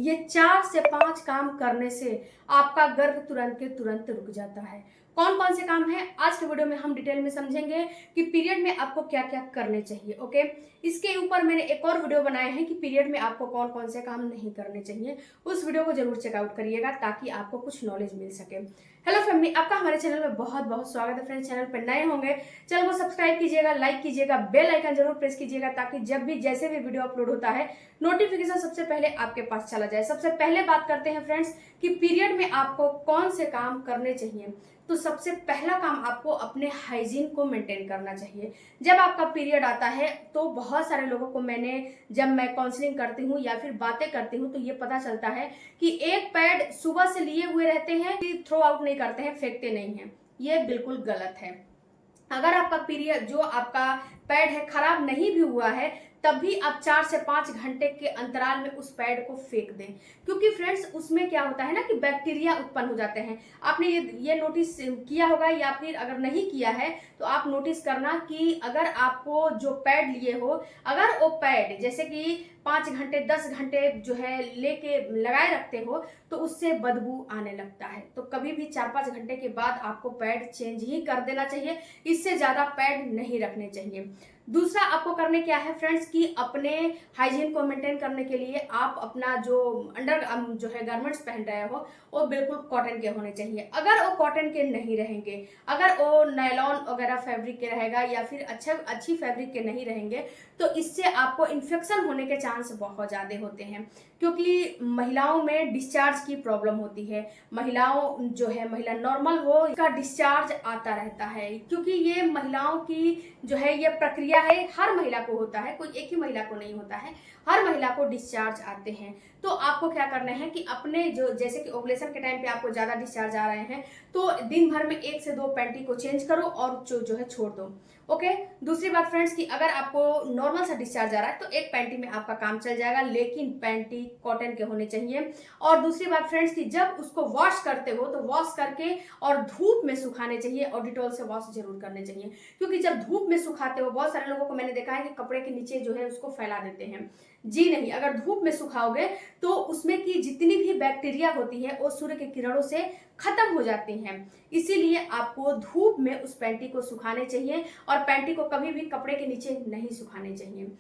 ये 4 से 5 काम करने से आपका गर्भ तुरंत के तुरंत रुक जाता है। कौन कौन से काम हैं आज के वीडियो में हम डिटेल में समझेंगे कि पीरियड में आपको क्या क्या करने चाहिए। ओके, इसके ऊपर मैंने एक और वीडियो बनाया है कि पीरियड में आपको कौन कौन से काम नहीं करने चाहिए। उस वीडियो को जरूर चेकआउट करिएगा ताकि आपको कुछ नॉलेज मिल सके। हेलो फैमिली, आपका हमारे चैनल में बहुत बहुत स्वागत है। फ्रेंड्स, चैनल पर नए होंगे चैनल को सब्सक्राइब कीजिएगा, लाइक कीजिएगा, बेल आइकन जरूर प्रेस कीजिएगा ताकि जब भी जैसे भी वीडियो अपलोड होता है नोटिफिकेशन सबसे पहले आपके पास चला जाए। सबसे पहले बात करते हैं फ्रेंड्स कि पीरियड में आपको कौन से काम करने चाहिए। तो सबसे पहला काम आपको अपने हाइजीन को मेंटेन करना चाहिए। जब आपका पीरियड आता है तो बहुत सारे लोगों को जब मैं काउंसलिंग करती हूँ या फिर बातें करती हूँ तो ये पता चलता है कि एक पैड सुबह से लिए हुए रहते हैं, थ्रो आउट नहीं करते हैं, फेंकते नहीं हैं। ये बिल्कुल गलत है। अगर आपका पीरियड जो आपका पैड है खराब नहीं भी हुआ है तब भी आप 4 से 5 घंटे के अंतराल में उस पैड को फेंक दें, क्योंकि फ्रेंड्स उसमें क्या होता है ना कि बैक्टीरिया उत्पन्न हो जाते हैं। आपने ये नोटिस किया होगा या फिर अगर नहीं किया है तो आप नोटिस करना कि अगर आपको जो पैड लिए हो, अगर वो पैड जैसे कि 5 घंटे 10 घंटे जो है लेके लगाए रखते हो तो उससे बदबू आने लगता है। तो कभी भी 4-5 घंटे के बाद आपको पैड चेंज ही कर देना चाहिए, इससे ज्यादा पैड नहीं रखने चाहिए। दूसरा आपको करने क्या है फ्रेंड्स कि अपने हाइजीन को मेंटेन करने के लिए आप अपना जो अंडर जो है गारमेंट्स पहन रहे हो वो बिल्कुल कॉटन के होने चाहिए। अगर वो कॉटन के नहीं रहेंगे, अगर वो नायलॉन वगैरह फैब्रिक के रहेगा या फिर अच्छी फैब्रिक के नहीं रहेंगे तो इससे आपको इन्फेक्शन होने के चांस बहुत ज़्यादा होते हैं, क्योंकि महिलाओं में डिस्चार्ज की प्रॉब्लम होती है। महिलाओं जो है महिला नॉर्मल हो इसका डिस्चार्ज आता रहता है, क्योंकि ये महिलाओं की जो है ये प्रक्रिया है, हर महिला को होता है, कोई एक ही महिला को नहीं होता है, हर महिला को डिस्चार्ज आते हैं। तो आपको क्या करना है कि अपने जो जैसे कि ओवुलेशन के टाइम पे आपको ज्यादा डिस्चार्ज आ रहे हैं तो दिन भर में 1 से 2 पैंटी को चेंज करो और जो है छोड़ दो। ओके, दूसरी बात फ्रेंड्स कि अगर आपको नॉर्मल सा डिस्चार्ज आ रहा है तो एक पैंटी में आपका काम चल जाएगा, लेकिन पैंटी कॉटन के होने चाहिए। और दूसरी बात फ्रेंड्स कि जब उसको वॉश करते हो तो वॉश करके और धूप में सुखाने चाहिए और डिटॉल से वॉश जरूर करने चाहिए, क्योंकि जब धूप में सुखाते हो बहुत सारे लोगों को मैंने देखा है कि कपड़े के नीचे जो है उसको फैला देते हैं। जी नहीं, अगर धूप में सुखाओगे तो उसमें की जितनी भी बैक्टीरिया होती है वो सूर्य के किरणों से खत्म हो जाती हैं। इसीलिए आपको धूप में उस पैंटी को सुखाने चाहिए और पैंटी को कभी भी कपड़े के नीचे नहीं सुखाने चाहिए।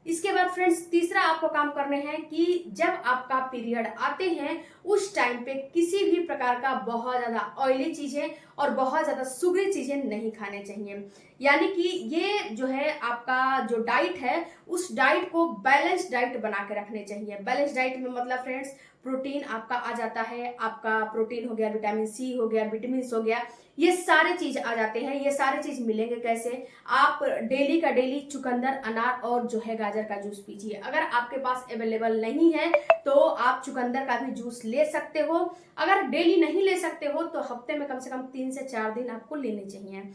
इसके बाद फ्रेंड्स तीसरा आपको काम करने हैं कि जब आपका पीरियड आते हैं उस टाइम पे किसी भी प्रकार का बहुत ज्यादा ऑयली चीजें और बहुत ज्यादा शुगरी चीजें नहीं खाने चाहिए। यानी कि ये जो है आपका जो डाइट है उस डाइट को बैलेंस डाइट बना के रखने चाहिए। बैलेंस डाइट में मतलब फ्रेंड्स प्रोटीन आपका आ जाता है, आपका प्रोटीन हो गया, विटामिन सी हो गया, विटामिन हो गया, ये सारे चीज आ जाते हैं। ये सारे चीज मिलेंगे कैसे? आप डेली का डेली चुकंदर, अनार और जो है गाजर का जूस पीजिए। अगर आपके पास अवेलेबल नहीं है तो आप चुकंदर का भी जूस ले सकते हो। अगर डेली नहीं ले सकते हो तो हफ्ते में कम से कम 3 से 4 दिन आपको लेने चाहिए।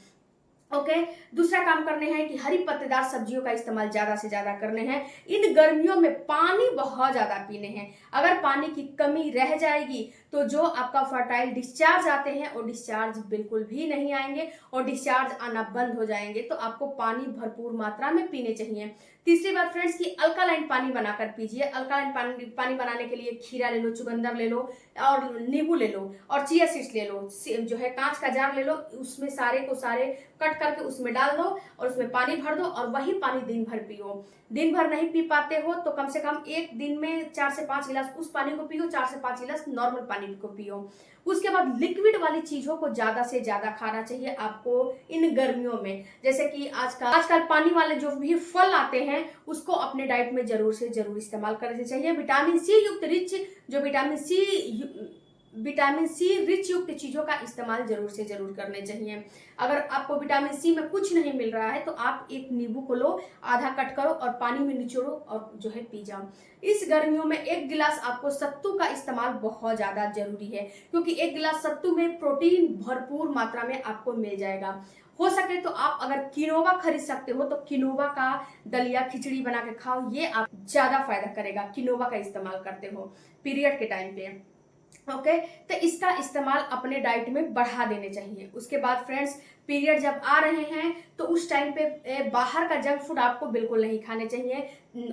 ओके, दूसरा काम करने हैं कि हरी पत्तेदार सब्जियों का इस्तेमाल ज्यादा से ज्यादा करने हैं। इन गर्मियों में पानी बहुत ज्यादा पीने हैं। अगर पानी की कमी रह जाएगी तो जो आपका फर्टाइल डिस्चार्ज आते हैं वो डिस्चार्ज बिल्कुल भी नहीं आएंगे और डिस्चार्ज आना बंद हो जाएंगे। तो आपको पानी भरपूर मात्रा में पीने चाहिए। तीसरी बात फ्रेंड्स कि अल्कालाइन पानी बनाकर पीजिए। अल्कालाइन पानी बनाने के लिए खीरा ले लो, चुकंदर ले लो और नींबू ले लो और चिया सीड्स ले लो। जो है कांच का जार ले लो, उसमें सारे को सारे कट करके उसमें डाल दो और उसमें पानी भर दो और वही पानी दिन भर पियो। दिन भर नहीं पी पाते हो तो कम से कम एक दिन में 4 से 5 गिलास उस पानी को पियो, 4 से 5 गिलास नॉर्मल पानी को पियो। उसके बाद लिक्विड वाली चीजों को ज्यादा से ज्यादा खाना चाहिए आपको इन गर्मियों में। जैसे कि आजकल पानी वाले जो भी फल आते हैं उसको अपने डाइट में जरूर से जरूर इस्तेमाल करना चाहिए। विटामिन सी युक्त रिच जो विटामिन सी रिच युक्त चीजों का इस्तेमाल जरूर से जरूर करने चाहिए। अगर आपको विटामिन सी में कुछ नहीं मिल रहा है तो आप एक नींबू को लो, आधा कट करो और पानी में निचोड़ो और जो है पी जाओ। इस गर्मियों में 1 गिलास आपको सत्तू का इस्तेमाल बहुत ज्यादा जरूरी है, क्योंकि 1 गिलास सत्तू में प्रोटीन भरपूर मात्रा में आपको मिल जाएगा। हो सके तो आप अगर किनोवा खरीद सकते हो तो किनोवा का दलिया खिचड़ी बना के खाओ, ये आप ज्यादा फायदा करेगा किनोवा का इस्तेमाल करते हो पीरियड के टाइम पे। ओके, तो इसका इस्तेमाल अपने डाइट में बढ़ा देने चाहिए। उसके बाद फ्रेंड्स, पीरियड जब आ रहे हैं तो उस टाइम पे बाहर का जंक फूड आपको बिल्कुल नहीं खाने चाहिए,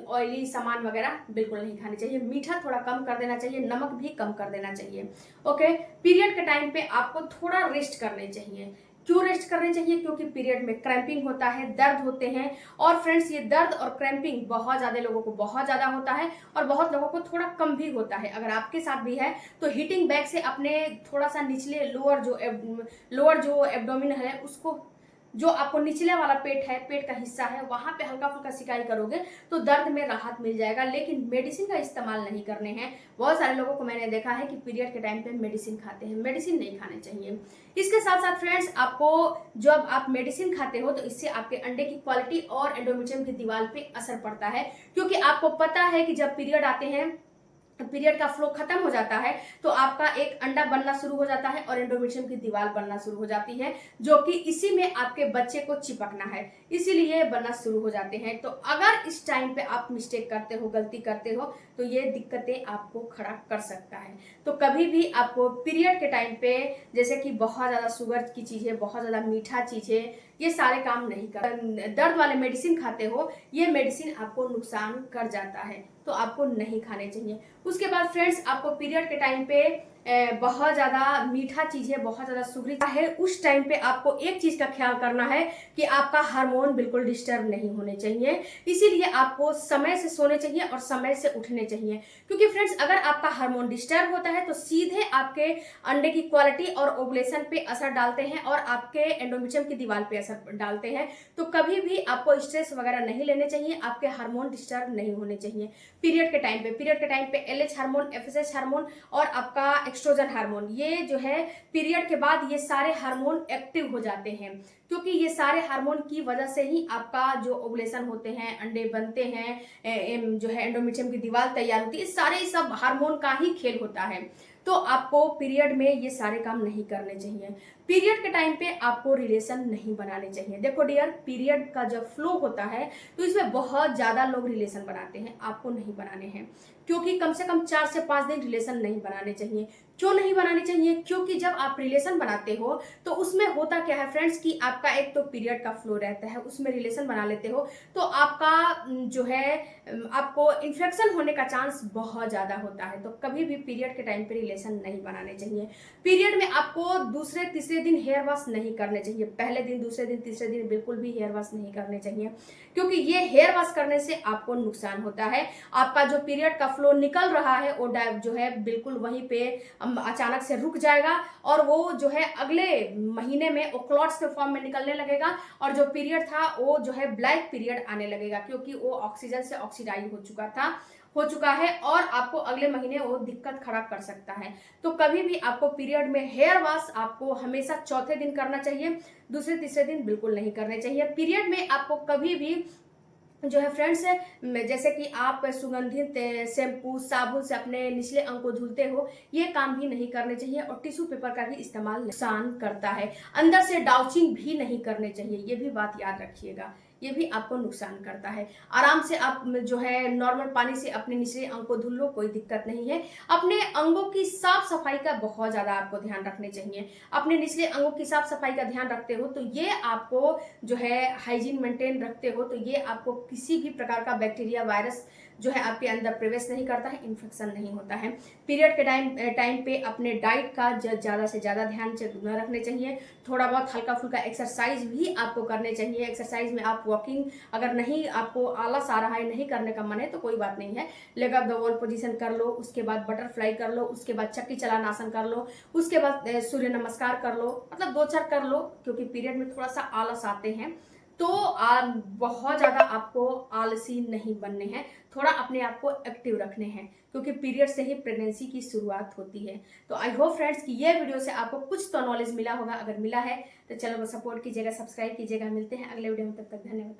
ऑयली सामान वगैरह बिल्कुल नहीं खाने चाहिए, मीठा थोड़ा कम कर देना चाहिए, नमक भी कम कर देना चाहिए। ओके, पीरियड के टाइम पे आपको थोड़ा रेस्ट करने चाहिए। क्यों रेस्ट करने चाहिए? क्योंकि पीरियड में क्रैम्पिंग होता है, दर्द होते हैं, और फ्रेंड्स ये दर्द और क्रैम्पिंग बहुत ज़्यादा लोगों को बहुत ज़्यादा होता है और बहुत लोगों को थोड़ा कम भी होता है। अगर आपके साथ भी है तो हीटिंग बैग से अपने थोड़ा सा निचले लोअर जो एब्डोमिन है उसको, जो आपको निचले वाला पेट है, पेट का हिस्सा है, वहां पे हल्का फुल्का सिकाई करोगे तो दर्द में राहत मिल जाएगा। लेकिन मेडिसिन का इस्तेमाल नहीं करने हैं। बहुत सारे लोगों को मैंने देखा है कि पीरियड के टाइम पे मेडिसिन खाते हैं, मेडिसिन नहीं खाने चाहिए। इसके साथ साथ फ्रेंड्स, आपको जब आप मेडिसिन खाते हो तो इससे आपके अंडे की क्वालिटी और एंडोमेट्रियम की दीवार पे असर पड़ता है, क्योंकि आपको पता है कि जब पीरियड आते हैं, पीरियड का फ्लो खत्म हो जाता है तो आपका एक अंडा बनना शुरू हो जाता है और एंडोमेट्रियम की दीवार बनना शुरू हो जाती है, जो कि इसी में आपके बच्चे को चिपकना है, इसीलिए बनना शुरू हो जाते हैं। तो अगर इस टाइम पे आप मिस्टेक करते हो, गलती करते हो, तो ये दिक्कतें आपको खड़ा कर सकता है। तो कभी भी आपको पीरियड के टाइम पे, जैसे कि बहुत ज़्यादा शुगर की चीज़ें, बहुत ज़्यादा मीठा चीज़ें, ये सारे काम नहीं कर, दर्द वाले मेडिसिन खाते हो, ये मेडिसिन आपको नुकसान कर जाता है, तो आपको नहीं खाने चाहिए। उसके बाद फ्रेंड्स, आपको पीरियड के टाइम पे बहुत ज़्यादा मीठा चीज़ें, बहुत ज़्यादा शुगरी है, उस टाइम पे आपको एक चीज़ का ख्याल करना है कि आपका हार्मोन बिल्कुल डिस्टर्ब नहीं होने चाहिए। इसीलिए आपको समय से सोने चाहिए और समय से उठने चाहिए, क्योंकि फ्रेंड्स अगर आपका हार्मोन डिस्टर्ब होता है तो सीधे आपके अंडे की क्वालिटी और ओवुलेशन पे असर डालते हैं और आपके एंडोमेट्रियम की दीवार पे असर डालते हैं। तो कभी भी आपको स्ट्रेस वगैरह नहीं लेने चाहिए, आपके हार्मोन डिस्टर्ब नहीं होने चाहिए पीरियड के टाइम पे LH हार्मोन, FSH हार्मोन और आपका एक्स्ट्रोजन हार्मोन, ये जो है पीरियड के बाद ये सारे हार्मोन एक्टिव हो जाते हैं, क्योंकि ये सारे हार्मोन की वजह से ही आपका जो ओवुलेशन होते हैं, अंडे बनते हैं, जो है एंडोमेट्रियम की दीवार तैयार होती है, सारे सब हार्मोन का ही खेल होता है। तो आपको पीरियड में ये सारे काम नहीं करने चाहिए। पीरियड के टाइम पे आपको रिलेशन नहीं बनाने चाहिए। देखो डियर, पीरियड का जब फ्लो होता है तो इसमें बहुत ज्यादा लोग रिलेशन बनाते हैं, आपको नहीं बनाने हैं, क्योंकि कम से कम 4 से 5 दिन रिलेशन नहीं बनाने चाहिए। क्यों नहीं बनाने चाहिए? क्योंकि जब आप रिलेशन बनाते हो तो उसमें होता क्या है फ्रेंड्स, कि आपका एक तो पीरियड का फ्लो रहता है, उसमें रिलेशन बना लेते हो तो आपका जो है आपको इन्फेक्शन होने का चांस बहुत ज़्यादा होता है। तो कभी भी पीरियड के टाइम पे रिलेशन नहीं बनाने चाहिए। पीरियड में आपको दूसरे तीसरे दिन हेयर वॉश नहीं करने चाहिए, पहले दिन, दूसरे दिन, तीसरे दिन बिल्कुल भी हेयर वॉश नहीं करने चाहिए, क्योंकि ये हेयर वॉश करने से आपको नुकसान होता है। आपका जो पीरियड का फ्लो निकल रहा है वो जो है बिल्कुल वहीं पे अचानक से रुक जाएगा और वो जो है अगले महीने में वो क्लॉट्स के फॉर्म में निकलने लगेगा और जो पीरियड था वो जो है ब्लैक पीरियड आने लगेगा, क्योंकि वो ऑक्सीजन से ऑक्सीडाइज हो चुका है और आपको अगले महीने वो दिक्कत खड़ा कर सकता है। तो कभी भी आपको पीरियड में हेयर वॉश आपको हमेशा चौथे दिन करना चाहिए, दूसरे तीसरे दिन बिल्कुल नहीं करने चाहिए। पीरियड में आपको कभी भी जो है फ्रेंड्स, जैसे कि आप सुगंधित शैम्पू, साबुन से अपने निचले अंग को धुलते हो, ये काम भी नहीं करने चाहिए और टिश्यू पेपर का भी इस्तेमाल नुकसान करता है। अंदर से डाउचिंग भी नहीं करने चाहिए, ये भी बात याद रखिएगा, ये भी आपको नुकसान करता है। आराम से आप जो है नॉर्मल पानी से अपने निचले अंग को धुल लो, कोई दिक्कत नहीं है। अपने अंगों की साफ सफाई का बहुत ज़्यादा आपको ध्यान रखने चाहिए। अपने निचले अंगों की साफ सफाई का ध्यान रखते हो तो ये आपको जो है हाइजीन मेंटेन रखते हो तो ये आपको किसी भी प्रकार का बैक्टीरिया, वायरस जो है आपके अंदर प्रवेश नहीं करता है, इन्फेक्शन नहीं होता है। पीरियड के टाइम पे अपने डाइट का ज़्यादा से ज़्यादा ध्यान रखने चाहिए। थोड़ा बहुत हल्का फुल्का एक्सरसाइज भी आपको करने चाहिए। एक्सरसाइज में आप वॉकिंग, अगर नहीं आपको आलस आ रहा है, नहीं करने का मन है तो कोई बात नहीं है, leg up the wall position कर लो, उसके बाद बटरफ्लाई कर लो, उसके बाद चक्की चलाना आसन कर लो, उसके बाद सूर्य नमस्कार कर लो, मतलब 2-4 कर लो, क्योंकि पीरियड में थोड़ा सा आलस आते हैं। तो बहुत ज़्यादा आपको आलसी नहीं बनने हैं, थोड़ा अपने आप को एक्टिव रखने हैं, क्योंकि पीरियड से ही प्रेगनेंसी की शुरुआत होती है। तो आई होप फ्रेंड्स कि ये वीडियो से आपको कुछ तो नॉलेज मिला होगा। अगर मिला है तो चैनल को सपोर्ट कीजिएगा, सब्सक्राइब कीजिएगा। मिलते हैं अगले वीडियो में, तब तक धन्यवाद।